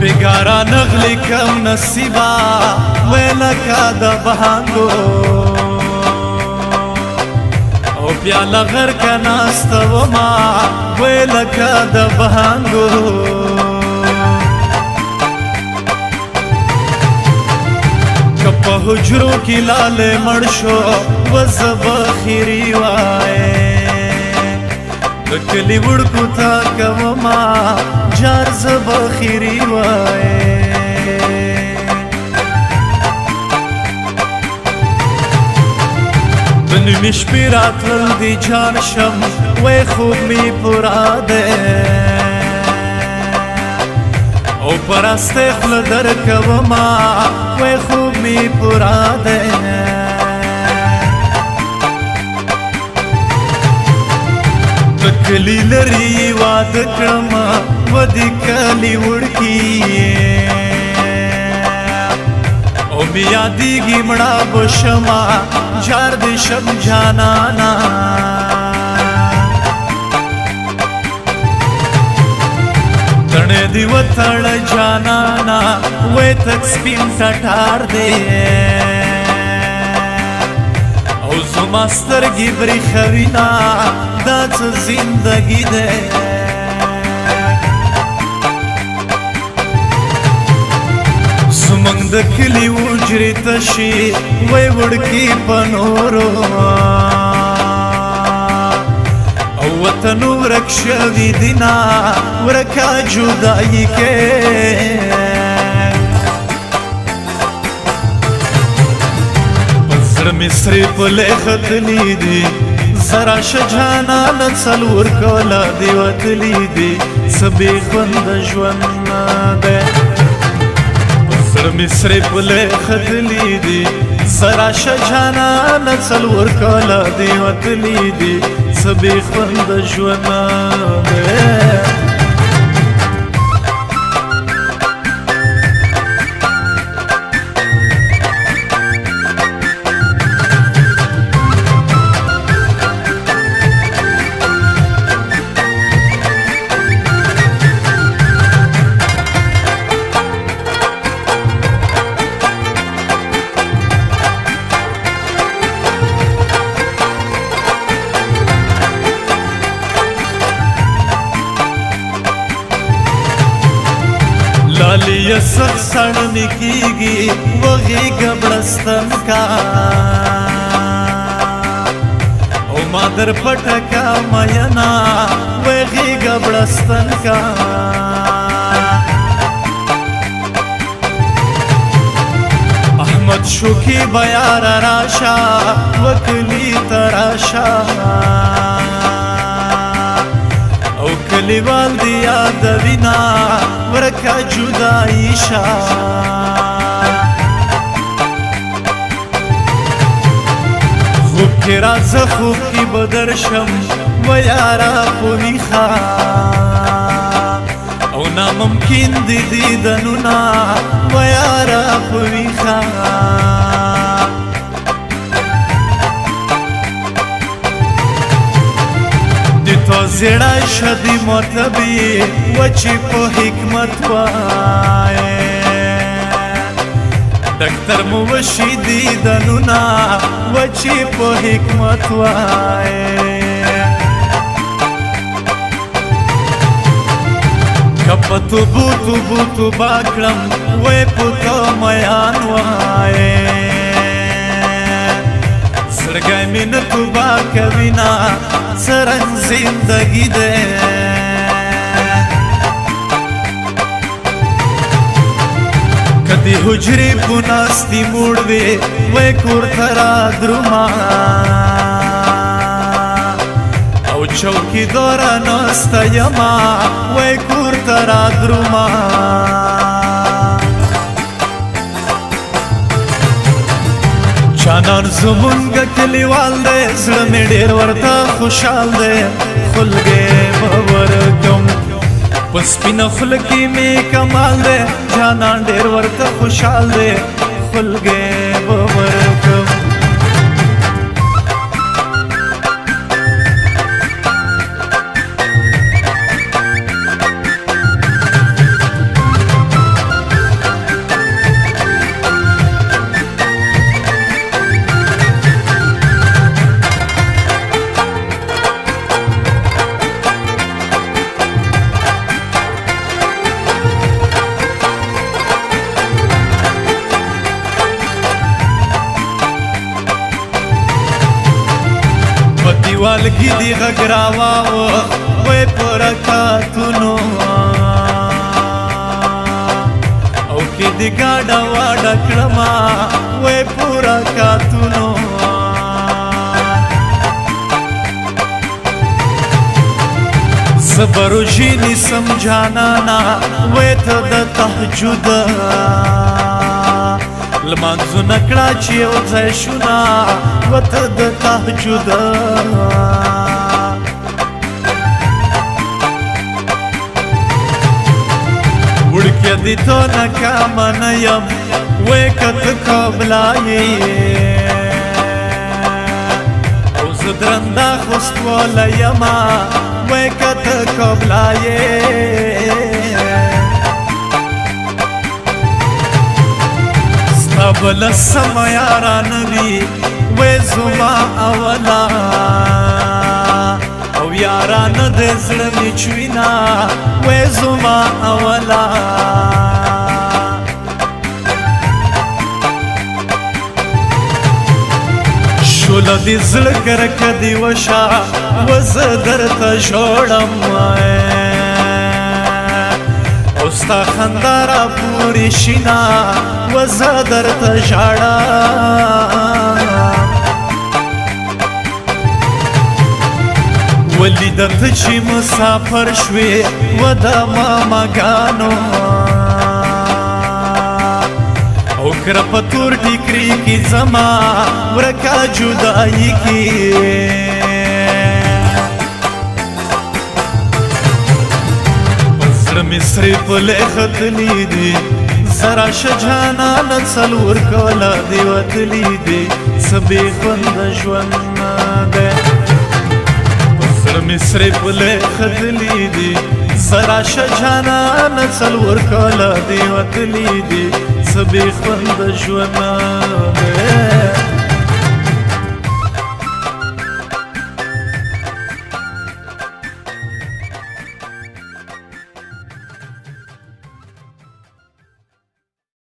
بګارا نغلی کم نصیبا ویلکا د بهانګو او بیا لغر کا ناستا وما ویلکا د بهانګو کپا حجرو کی لال مړشو وزب خیری وای کلی وړکو تا کوما جار زب خیری وای بنو مش پیرات ول دی جان شم وای خوب می پورا ده او پرسته خل در کوما وای خوب می پورا ده کلی لري واده کړم ودی کلی وړکی او بیا دیږي مړه بشما جار دې شم جانانا تړې دی وتړ جانانا وې تک سپین ټټار دې او زما سترګې برېښوینا دا څه زندګي ده زمونږ د کلي حجرې تشي وی وړکي په نورو او وطن ورک شوي دینا ورکه جدایي کې زړه مې سرې پلې ختلي دي زرا شجانا نڅلور کولا دی وتلی دی سبې خوند ژوند ده زړه مې سرې پلې ختلي دي زرا شجانا نڅلور کولا دی وتلی دی سبې خوند ژوند ده लाली सख सड़न कीगी वही गबड़स्तन का ओ मादर पटका मयना वही गबड़स्तन का अहमद शुकी बयार राशा वकली तराशा او کلیوال دی یاد وینا ورکا جدائی شا خوب کی راز خوب کی بدر شم و یارا پوی خوا او ناممکن دی دیدنونا و یارا پوی خوا تو زړه شدی مطلبی وچی په حکمت وای ډاکټر مو وشي دیدنونا وچی په حکمت وای کپتو بوتو بوتو باکړم وې پوتو میان وای سرګای مين تو با کوینا سرنګ زندگی ده کدی حجرې پوناستی موړوي وې کور ترا درما او چوکی دورا نستا یما وې کور ترا درما جانان زمونږ کلیوال دی زړه مې ډېر ورته خوشحال دی خلګې به ورکم په سپینه خوله کې مې کمال دی جانان ډېر ورته خوشحال دی خلګې به ورکم مالګي دی غږ راواوښت وی په رکعتونو او کې دې ګاډه واډه کړمه وی په رکعتونو زه به روژې نیسم جانانه وی ته د تهجد لمانځونه کړه چې یو ځای شونه وته د تهجد وړکیه دې ته ناکامه نه یم وی که ته قابله یې او زه درنده خوستواله یمه وی که ته قابله یې بل سما یاران وی وی زما اولا او یاران د زړه می چوینا وی زما اولا شول دې زړه کرکه دی وشا وزه درته جوړم ستا خندا را پوری شینا وزه درته ژاړم ولیدته چې مسافر شوې و د ماماګانو او کره په تور ټیکري کې زما ورکه جدایي کې مصری پلی ختلی دی زرا شجانا څلور کاله دی وتلی دی سبې خوند ژوند دی زر مصری پلی ختلی دی زرا شجانا څلور کاله دی وتلی دی سبې خوند ژوند